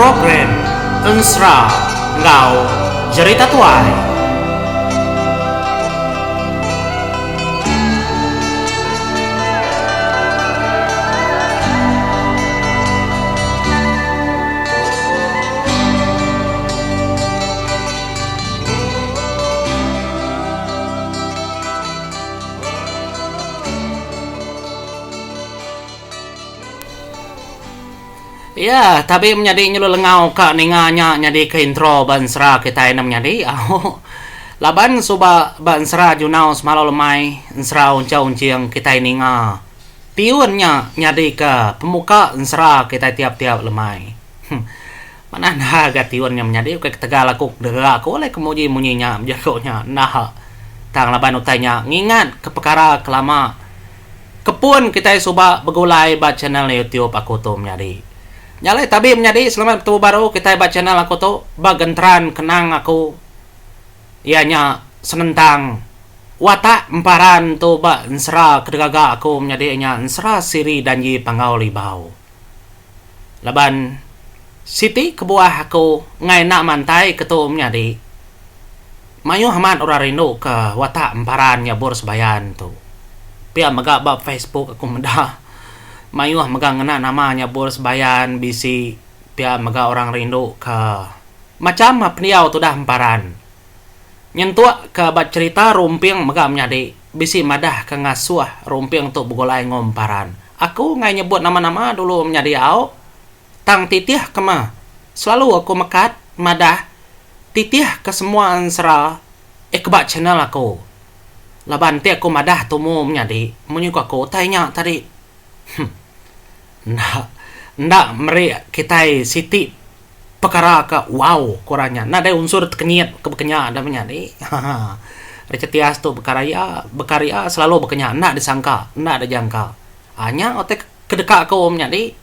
program Ensra Ngau Cerita Tuai. Ya, tapi menjadi nyulu lengau ka ninganya nyadi ke intro bansra kita enam nyadi. Laban suba bansra junau semalo lemai ensra unca unciang kita ninga. Tiunnya nyadi ke pemuka ensra kita tiap-tiap lemai. Mana naga tiunnya menjadi ke tegal aku dega aku oleh kemuji munyinya menjagonya. Nah, tang laban utainya ngingat ke perkara kelama. Kepun kita suba begulai ba channel YouTube aku tu menjadi. Nyalai tapi menjadi selamat bertemu baru kita baca channel aku tu bagentran kenang aku ianya senentang watak emparan tu ba ensra kedegaga aku menjadi nya ensra siri dan yi pangau libau laban siti kebuah aku ngai nak mantai ketu menjadi mayu haman ora rindu ke watak emparan ya bor sebayan tu pia maga ba Facebook aku mendah mayuah megang ngena namanya boros bayan bisi pia mega orang rindu ke macam peniau tu dah emparan nyentua ke bat cerita rumping mega menjadi bisi madah ke ngasuah rumping tu begolai ngomparan aku ngai nyebut nama-nama dulu menjadi au tang titih kema selalu aku mekat madah titih ke semua ansra kebat channel aku laban ti aku madah tumu menjadi menyuka aku tanya tadi ndak meri kita siti perkara ke wow kurangnya ada unsur kenyit kebekenya ada menjadi recetias tu bekarya selalu bekenya ndak disangka ndak ada jangka hanya otek kedeka kau menjadi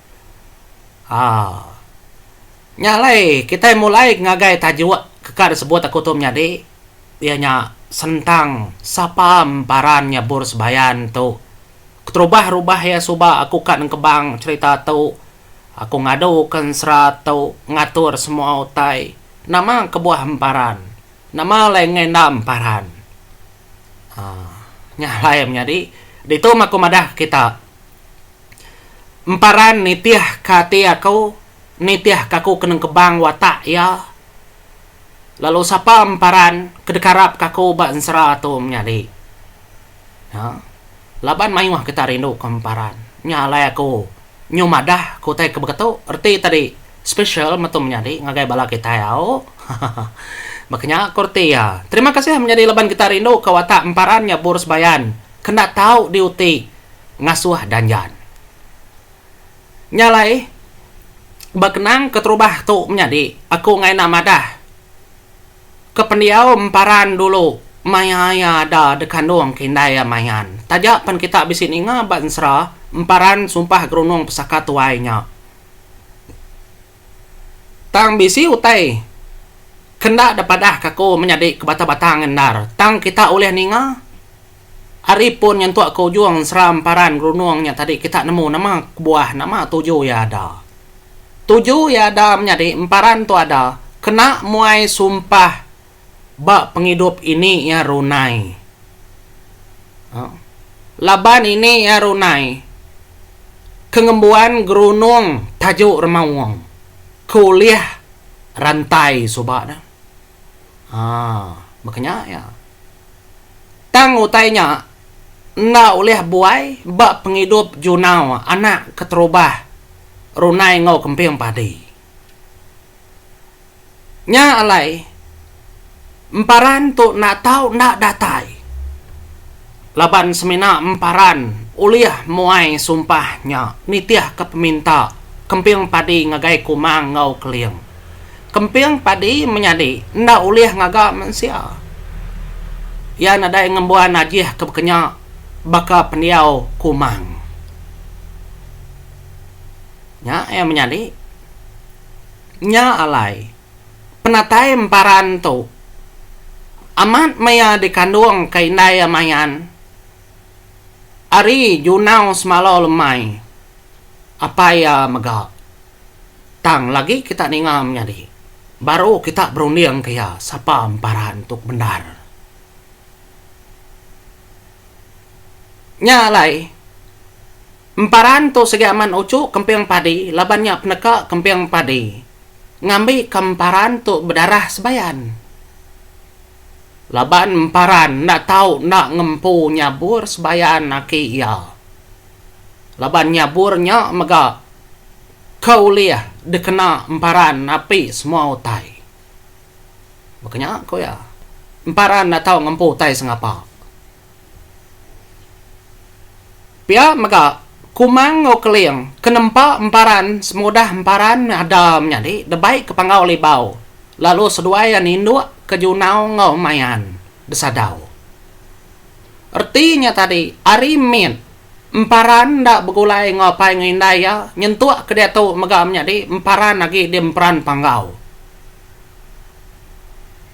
nyalai kita mulai ngagai tajwa kekar sebut aku tu menjadi ianya sentang sapa emparannya bors bayan tu terubah-rubah ya suba aku kan kebang cerita tu aku ngadu kan serat tu ngatur semua utai nama kebuah emparan nama lengen emparan nyalai menjadi itu aku madah kita emparan nitiah kati aku nitiah kaku keneng kebang watak ya lalu sapa emparan kedekarap kaku ba ensra tu menjadi ya laban mayuah kita rindu kemparan nyalai aku nyumadah ku tay kebegitu erti tadi special metu menjadi ngagai bala kita yao makanya kurti ya terima kasih menjadi laban kita rindu ke watak emparannya boros bayan kena tahu diuti ngasuh danjan nyalai bakenang keterubah tu menjadi aku ngai namadah kependiau emparan dulu maya ada dekandung kindaya mayan tajak pan kita bisin inga bansra emparan sumpah gerunung pesaka tuainya tang bisi utai kenda dapadah kaku menjadi kebata-batang endar tang kita oleh ninga hari pun yang tua kau juang sera emparan gerunungnya tadi kita nemu nama buah nama tujuh ya ada menjadi emparan tu ada kena muai sumpah bak penghidup ini ya runai laban ini ya runai kengembuan gerunung tajuk remawang kuliah rantai sobat makanya ya tang utainya na oleh buai bak penghidup junau anak keterubah runai ngau kemping padi nya alai emparan tu nak tahu nak datai laban semina emparan uliah muai sumpahnya nitiah ke peminta kemping padi ngagai kumang ngau keliang kemping padi menyadi ndak uliah ngaga manusia ya nadai ngembuan najih ke bekenya baka pendiau kumang nya menyadi nya alai penatai emparan tu amat maya dikandung kainai mayan ari junau semalo lemai apa ya mega Tang lagi kita ningam nyadi. Baru kita berunding kaya sapa emparan untuk benar. Nyalai. Emparan to segaman ucu kempiang padi, labannya peneka kempiang padi. Ngambil kemparan to berdarah sebayan. Laban emparan nak tahu nak ngempu nyabur sebayan naki ya. Laban nyaburnya mega kau liah dekena emparan api semua utai. Makanya kau ya. Emparan nak tahu ngempu utai sengapa. Pia mega kumang o keliang kenempa emparan semudah emparan ada menjadi debai kepangau libau. Lalu seduaya ninduk ke junau ngau mayan desadau. Artinya tadi arimin emparan ndak begulai ngopai ngindaya nyentuak ke dia tu megam jadi emparan lagi di emparan panggau.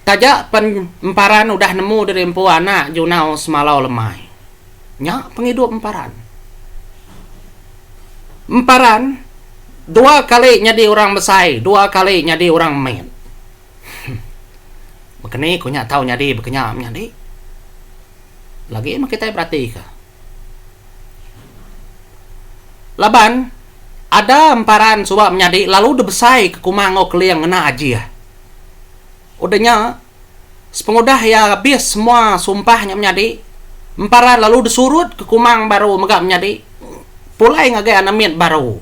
Tajak emparan udah nemu dari empu anak junau semalau lemai. Nya penghidup emparan. Emparan 2 kali jadi orang besai, 2 kali jadi orang main. Makanya aku nyak tahu nyadi bekenya nyadi. Lagi mah kita berarti ka. Laban ada emparan suba menyadi lalu debesai ke kumango keliang ngena aji ya. Udahnya sepengudah ya habis semua sumpahnya menyadi. Emparan lalu disurut ke kumang baru megak menyadi. Pulai ngagay anamin baru.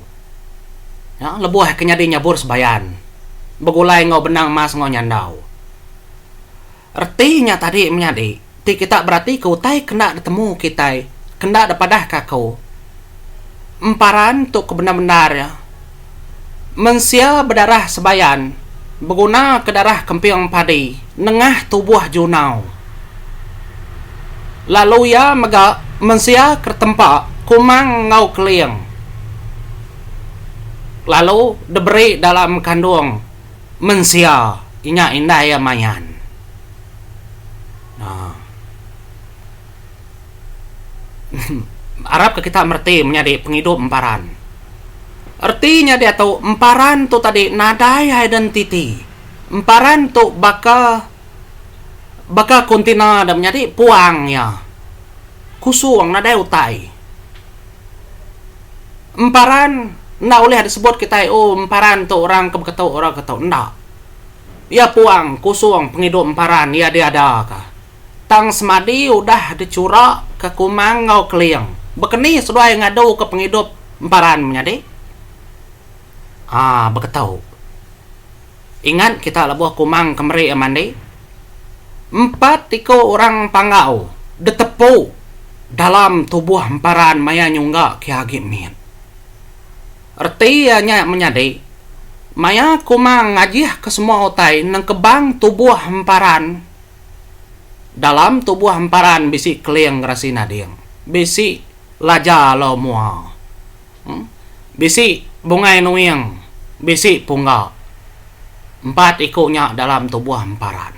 Ya, lebuh kenyadi nyabur sebayan. Begulai ngau benang mas ngau nyandau. Artinya tadi menyadi, ti kita berarti kau tai kena ketemu kita, kena dapadah kakau. Emparan tu kebenar-benar ya. Mensia berdarah sebayan, berguna ke darah kempiang padi, nengah tubuh junau. Lalu ya mega mensia ke tempat kumang ngau keliang. Lalu diberi dalam kandung mensia inya indah ya mayan. Nah. Arab ke kita merti menjadi penghidup emparan. Artinya dia tahu emparan tu tadi nadai identity. Emparan tu baka kontina dan menjadi puang ya. Kusuang nadai utai. Emparan ndak boleh disebut kita emparan tu orang kebetul orang ketau ndak. Ya puang kusuang penghidup emparan ya dia ada kah. Tang semadi udah dicurak ke kumang ngau keliang. Bekeni sudah yang ngadu ke penghidup emparan menjadi. Beketau. Ingat kita labuh kumang kemeri amandi. 4 tiko orang panggau detepu dalam tubuh emparan maya nyungga kiagi min. Artinya menjadi maya kumang ngajih ke semua otai nang kebang tubuh emparan. Dalam tubuh emparan bisi keliang rasina diang. Bisi laja lo mua. Bisi bungai nuing. Bisi pungga. 4 ikunya dalam tubuh emparan.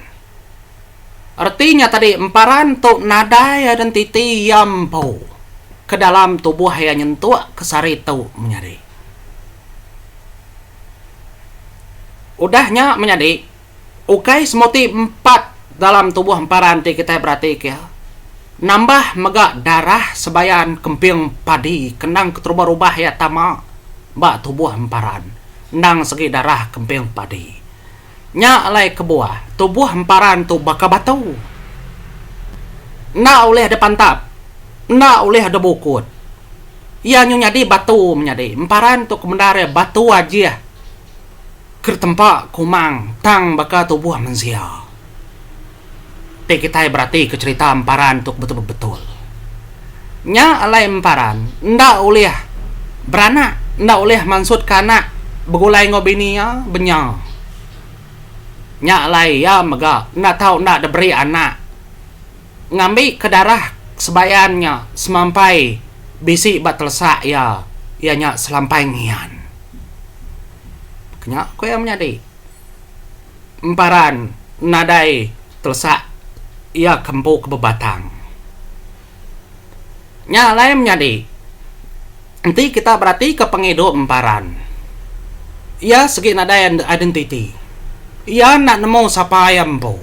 Artinya tadi emparan tu nadaya dan titi yampo. Ke dalam tubuh yang nyentuh kesari tu menjadi. Udahnya menjadi. Ukai semoti 4 dalam tubuh emparan kita berarti ya. Nambah megak darah sebayan kemping padi kenang keterubah-ubah ya tama bak tubuh emparan nang segi darah kemping padi nya alai kebuah tubuh emparan tu baka batu na oleh ada pantap na oleh ada bukut ya nyadi batu menyadi emparan tu kemenare batu aja ke tempat kumang tang baka tubuh manusia. Kita berarti ke cerita emparan untuk betul-betul. Nya alai emparan ndak oleh beranak, ndak oleh maksud kana begulai ngobinia benya. Nya alai ya mega ndak tahu ndak diberi anak. Ngambil ke darah sebayannya semampai bisi batelesak ya ianya selampai ngian. Kenya ko yang menjadi emparan nadai telesak ia kempu ke bebatang. Nya lain menjadi. Nanti kita berarti ke penghidup emparan. ia segi nadai identity. Ia nak nemu sapa ayam po.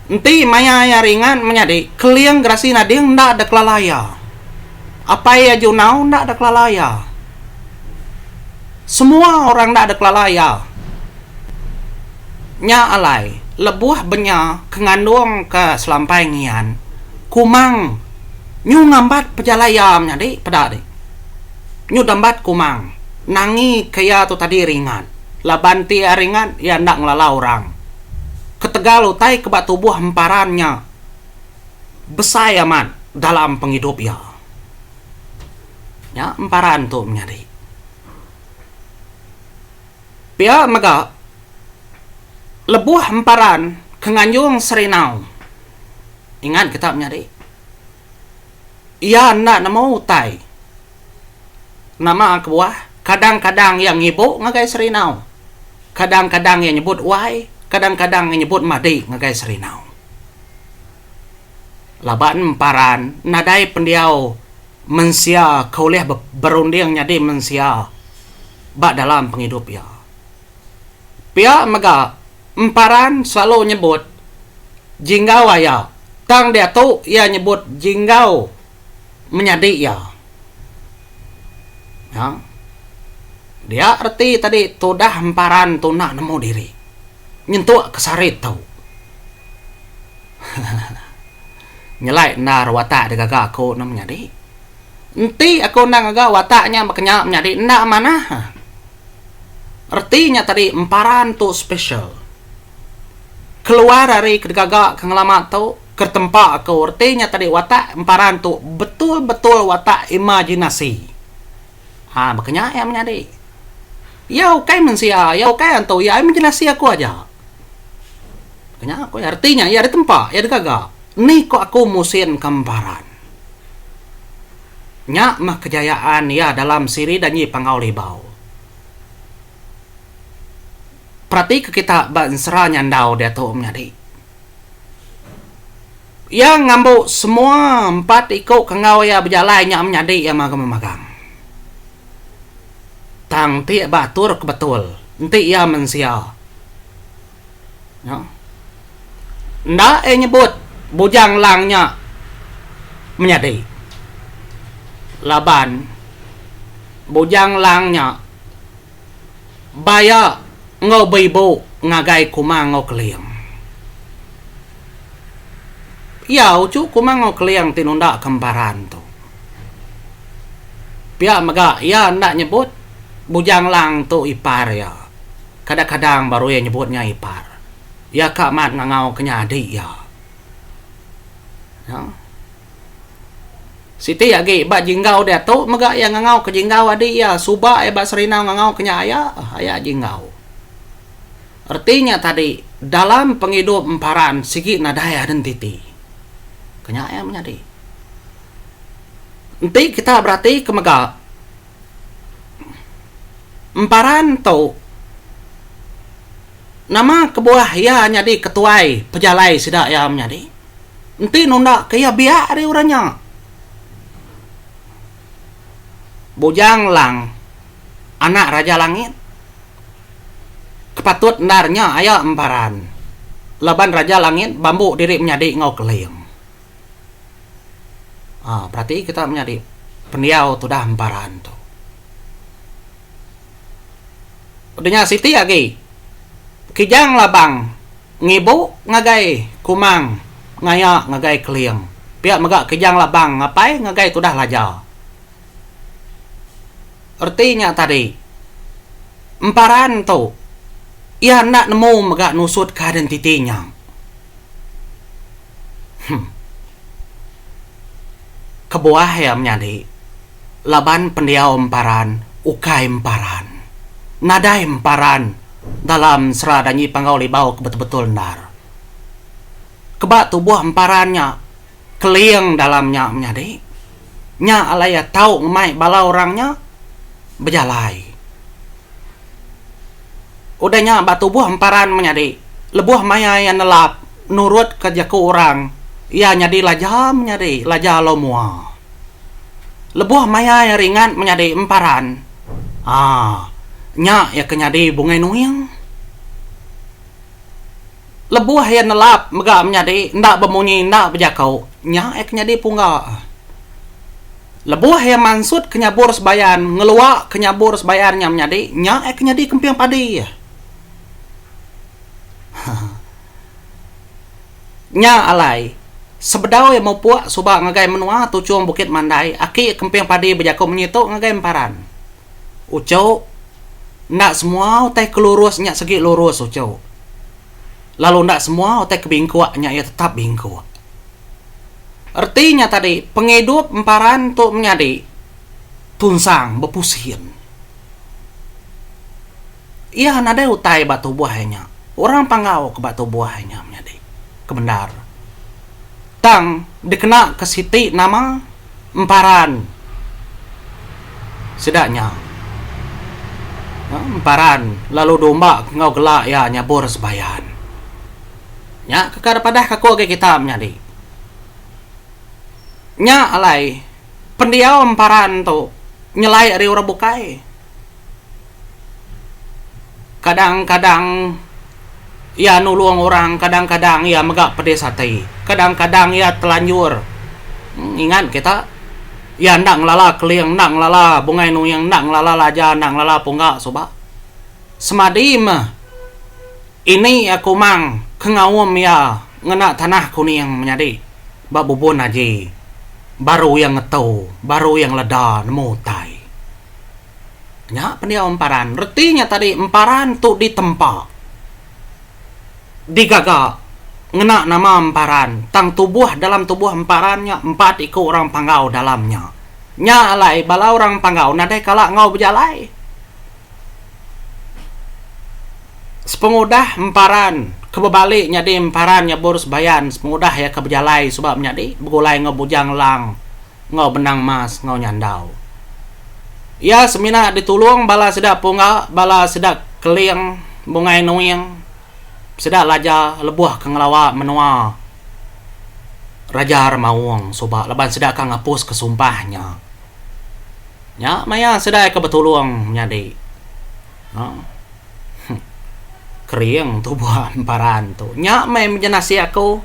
Nanti maya ya ringan menyadi keliang grasi nading ndak ada kelalaya. Apa ya junau ndak ada kelalaya. Semua orang ndak ada kelalaya. Nya alai lebuah benya kengandung ke selampai ngian. Kumang nyu ngambat pejalaya menyadi pada de. Nyu dambat kumang. Nangi kaya tu tadi ringan. Labanti ringan ya ndak ngelala orang. Ketegal utai kebat tubuh hemparannya besar aman dalam penghidup ya. Ya hemparan tu menyadi. Pia mega lebuh hemparan kenganjung serinau. Ingat kita menyadi. Ia ndak nemu utai. Nama kebuah kadang-kadang yang ibu ngagai serinau. Kadang-kadang yang nyebut wai, kadang-kadang yang nyebut madi ngagai serinau. Laban emparan nadai pendiau mensia kaulih berunding nyadi mensia bak dalam penghidup ya. Pia mega emparan selalu nyebut jinggau ya. Tang dia tu ia nyebut jinggau menyadi ya. Ya. Dia arti tadi tudah hemparan tu nak nemu diri. Nyentuh kesarit tau. Nyelai nar watak de gaga aku namanya di. Enti aku nang gaga wataknya makanya menjadi ndak mana. Artinya tadi hemparan tu special. Keluar dari kegaga kengalaman tu kertempat aku artinya tadi watak hemparan tu betul-betul watak imajinasi. Makanya yang menjadi. Yau kai mensia, yau kai anto, ya imajinasi aku aja. Makanya aku artinya ya di tempat, ya di kagak. Ni kok aku musim kemparan. Nya mah kejayaan ya dalam siri dan nyi pangau libau. Perhati ke kita bansra nyandau dia tu menjadi. Yang ngambu semua empat ikut kengau ya berjalan nya menjadi ya magang-magang. Tang ti batur kebetul. Nanti ia mensia. Ya. Ndak nyebut bujang langnya menyadi. Laban bujang langnya baya ngau bibu ngagai kumang ngau keliang. Ya ucu kumang ngau keliang tinunda kemparan tu. Pia maga ya ndak nyebut bujang lang tu ipar ya. Kadang-kadang baru ya nyebutnya ipar. Ya kak mat ngangau kenyadi ya. Ya. Siti ya ge ba jinggau dia tu maga ya ngangau ke jinggau adi ya suba ya ba serinau ngangau kenya aya jinggau. Artinya tadi dalam penghidup emparan sigi nadaya dan titi. Kenya ya menjadi. Nanti kita berarti kemega emparan tu nama kebuah ya nyadi ketuai pejalai sidak ya menjadi. Nanti nunda kaya biar dia orangnya. Bujang lang anak raja langit kepatut narnya ayah emparan. Laban raja langit bambu diri menjadi ngau keliang. Berarti kita menjadi pendiau tu dah emparan tu. Udahnya siti lagi. Kijang labang ngibu ngagai kumang ngaya ngagai keliang. Pihak megak kijang labang ngapai ngagai tu dah laja. Artinya tadi emparan tu ia nak nemu megak nusut keadaan titinya. Kebuah ya menjadi laban pendiau emparan ukai emparan nadai emparan dalam seradanyi pangau libau betul-betul nar. Kebak tubuh emparannya keliang dalamnya menjadi nya alaya tahu ngemai bala orangnya berjalai. Udahnya bak tubuh emparan menjadi lebuh maya yang nelap nurut kerja ke orang ia nyadi laja menjadi laja lomua. Lebuh maya yang ringan menjadi emparan nya ya kenyadi bungai nuyang lebuh ya nelap mega menyadi ndak bemunyi ndak bejakau nya ya kenyadi pungga lebuh ya mansud kenyabur sebayan ngeluak kenyabur sebayannya menyadi nya ya kenyadi kempiang padi nya alai sebedau ya mau puak subak ngagai menua tucung bukit mandai aki kempiang padi bejakau menyitu ngagai emparan ucau ndak semua utai kelurus nyak segi lurus ucau lalu ndak semua utai kebingkuaknya ya tetap bingkuak artinya tadi penghidup emparan tu menyadi tunsang bepusin iya nada utai batu buahnya orang pangau ke batu buahnya menyadi kebendar tang dikena ke siti nama emparan sedaknya emparan lalu domba ngau gelak ya nyabur sebayan nya kekar padah kaku ke kita menyadi nya alai pendiau emparan tu nyelai ari ora bukai kadang-kadang ya nulung orang kadang-kadang ya megak pedesati kadang-kadang ya telanjur ingat kita ya ndak ngelala keliang ndak ngelala bungai nuyang ndak ngelala laja ndak ngelala punggak soba semadim ini aku mang kengawam ya ngena tanah kuning menyadi babubun aja baru yang ngetau baru yang leda nemu tai nya pendia emparan retinya tadi emparan tu ditempa digaga ngena nama emparan tang tubuh dalam tubuh emparannya 4 ikut orang panggau dalamnya nya alai bala orang panggau nadai kala ngau berjalai sepengudah emparan kebebalik nyadi emparan nyabur sebayan sepengudah ya kebejalai sebab nyadi begulai ngebujang lang ngau benang mas ngau nyandau ya semina ditulung bala sedak punga bala sedak keliang bungai nuyang sedak laja lebuah kengelawa menua raja remawang sebab leban sedak kang ngapus kesumpahnya nya maya sedak kebetulung nyadi keriang tubuh emparan tu nya mai menjenasi aku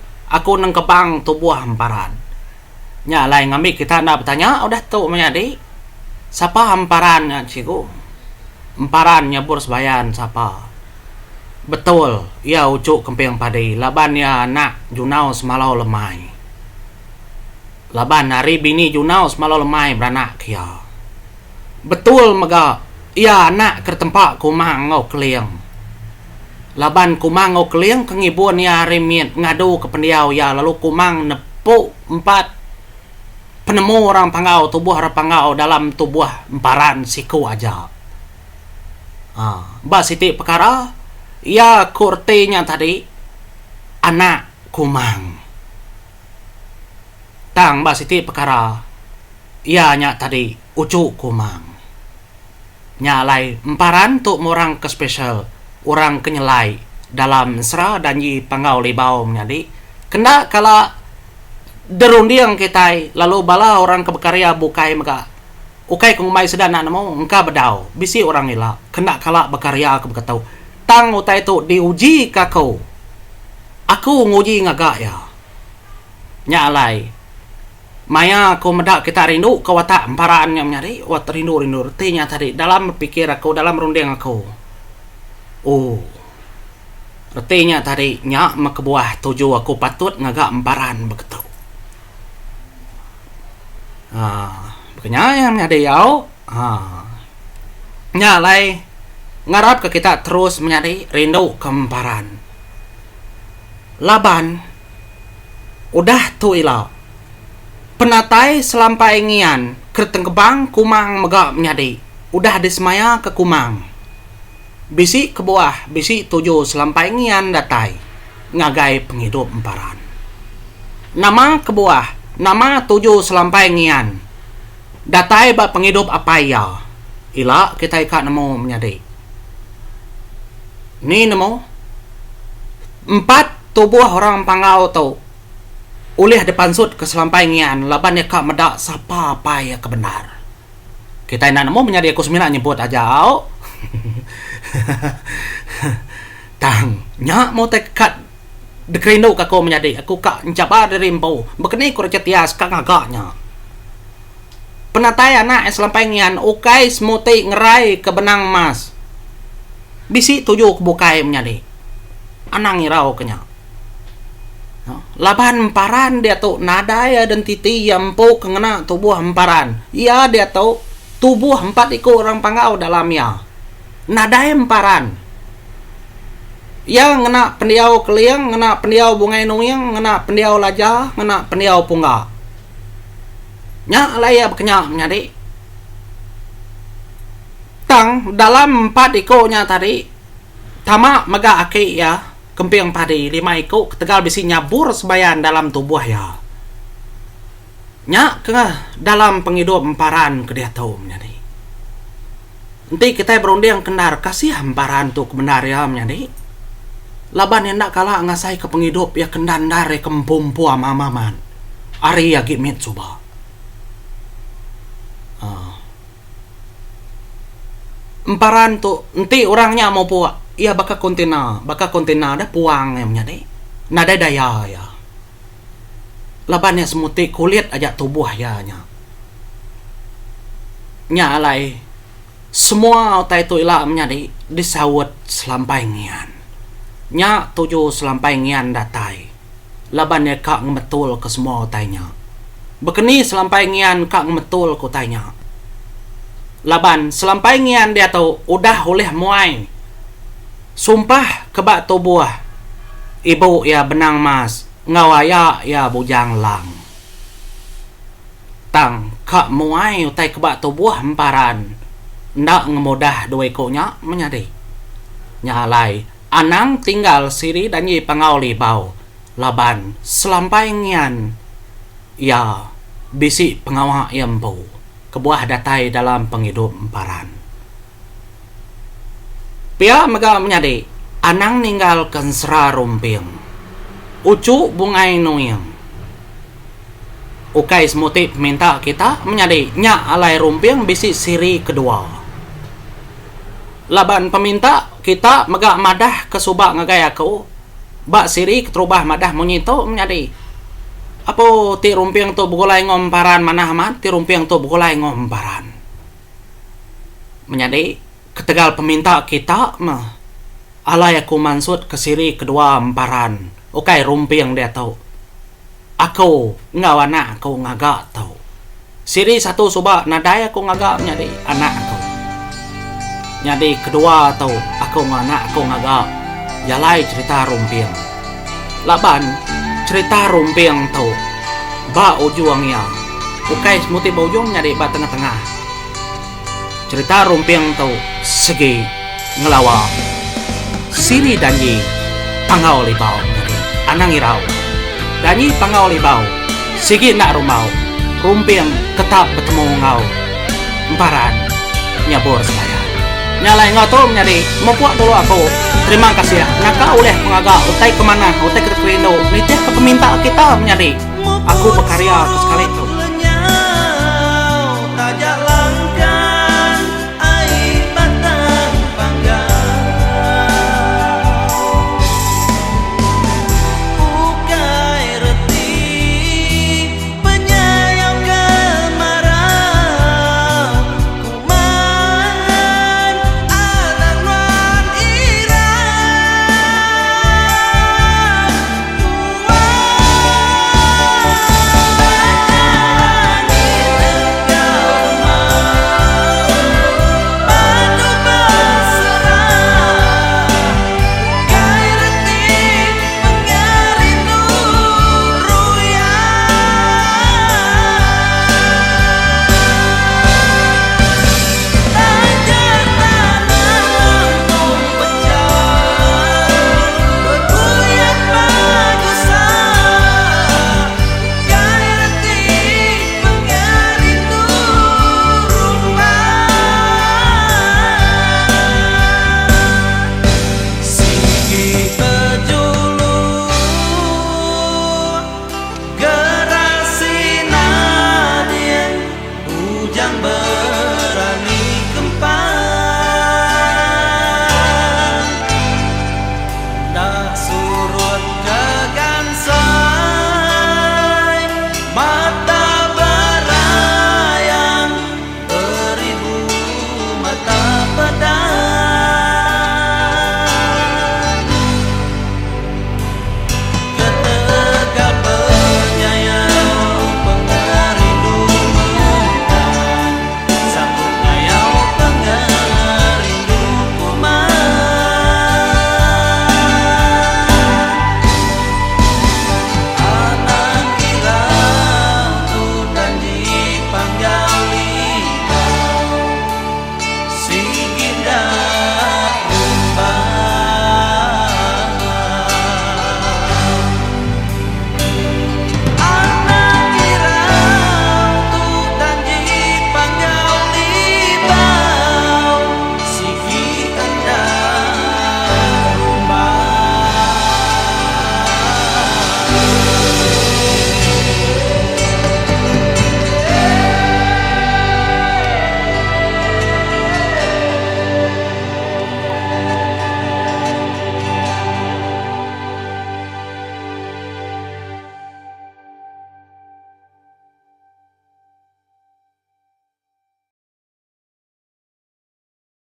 nang kepang tubuh emparan nya lain ngambil kita nak bertanya udah tu menyadi siapa emparannya ciku emparan nyabur sebayan siapa betul ya ucuk kempiang padi laban ya anak junau semalau lemai laban hari bini junau semalau lemai beranak kia betul mega ya anak kertempak kumang ngau keliang laban kumang ngau keliang kengibun ya remit ngadu ke pendiau ya lalu kumang nepuk 4 penemu orang panggau tubuh orang panggau dalam tubuh emparan siku aja mbak siti perkara ya kurtinya tadi anak kumang tang mbak siti perkara ya nya tadi ucuk kumang nyalai emparan tu orang ke spesial orang kenyelai dalam sera dan yi panggau libau menjadi kena kala derundiang kita lalu bala orang kebekarya bukai maka ukai kungmai sedana namo engka bedau bisi orang ila kena kala bekarya aku berkatau tang utai tu diuji kakau aku nguji ngagak ya nyalai maya aku medak kita rindu ke watak emparaan yang menyari wat rindu artinya tadi dalam pikir aku dalam runding aku artinya tadi nya makebuah tuju aku patut ngagak emparan begitu makanya yang ada yau nyalai ngarap ke kita terus menyari rindu kemparan laban udah tu ila penatai selampai ngian kerteng kebang kumang megak menyadi udah disemaya ke kumang bisi ke bawah bisi tujuh selampai ngian datai ngagai penghidup emparan nama ke bawah nama 7 selampai ngian datai ba penghidup apa ya ila kita ikat nemu menyadi ni nemu 4 tubuh orang pangau tu ulih depan sud ke selampai ngian laban ya kak medak sapa apa ya kebenar kita nak nemu menyadi aku semina nyebut aja Tang, nya mo tekat dekrino ka ko menyadi. Aku ka encaba dari empo. Bekeni ko recetias ka ngaganya. Penatay anak selampengian ukay smuti ngerai ke benang mas. Bisi tujuh kebukai menyadi. Anang irau kenya. Laban emparan dia tu nadaya dan titi yampo kengena tubuh emparan. Ia dia tu tubuh empat ikut orang pangau dalamnya. Nadaya emparan. Yang ngena pendiau keliang, ngena pendiau bungai nuyang, ngena pendiau lajah, ngena pendiau pungga. Nya laya berkenyak menyadi. Tang dalam 4 ikonnya tadi, tama mega aki ya, kemping padi 5 ikut, ketegal bisi nyabur sebayan dalam tubuh ya. Nya kena dalam penghidup emparan ke dia tahu menyadi. Nanti kita berunding kendar kasih emparan tu kebenar ya menyadi. Laban yang nak kalah ngasai ke penghidup ya kendan dari kempumpu amaman. Ari ya gimit coba. Emparan tu nanti orangnya mau puak. Ia bakal kontainer ada puang yang nyade. Nada daya ya. Laban yang semuti kulit aja tubuh ya nya. Nya alai semua utai tu ilah menyadi disawat selampai ngian. Nya 7 selampai ngian datai. Laban ya kak ngemetul ke semua utainya. Bekeni selampai ngian kak ngemetul ke utainya. Laban selampai ngian dia tahu udah oleh muai. Sumpah kebak tubuh. Ibu ya benang mas. Ngawaya ya bujang lang. Tang kak muai utai kebak tubuh emparan. Ndak ngemudah dua ikonya menyadi. Nyalai. Anang tinggal siri dan yi pangau libau. Laban selampai ngian. Ya bisi pengawak yampu. Kebuah datai dalam penghidup emparan. Pia mega menyadi. Anang ninggal kensera rumping. Ucu bungai nuyang. Ukai semuti minta kita menyadi. Nya alai rumping bisi siri kedua. Laban peminta kita megak madah ke subak ngagaya ko. Bak siri keterubah madah monyito menyadi. Apa ti rumpiang tu bukulai ngomparan mana amat ti rumpiang tu bukulai ngomparan. Menyadi ketegal peminta kita mah. Alai aku mansut ke siri kedua emparan. Okai rumpiang dia tahu. Aku ngawana aku ngagak tahu. Siri satu subak nadai aku ngagak menyadi anak aku. Jadi kedua tahu aku ngana aku ngagak. Jalai cerita rumpiang. Laban cerita rumpiang tahu. Ba ujuangnya. Ukai semuti ba ujung nyadi ba tengah-tengah. Cerita rumpiang tahu segi ngelawa. Siri danyi pangau libau nyadi anang irau. Danyi pangau libau. Sigi nak rumau. Rumpiang tetap bertemu ngau. Emparan nyabur sebaya. Nyalai ngau tu menyadi mempuak dulu aku. Terima kasih ya. Naka oleh pengagak utai kemana utai ke Krindo. Nitih ke peminta kita menyadi. Aku berkarya ke sekali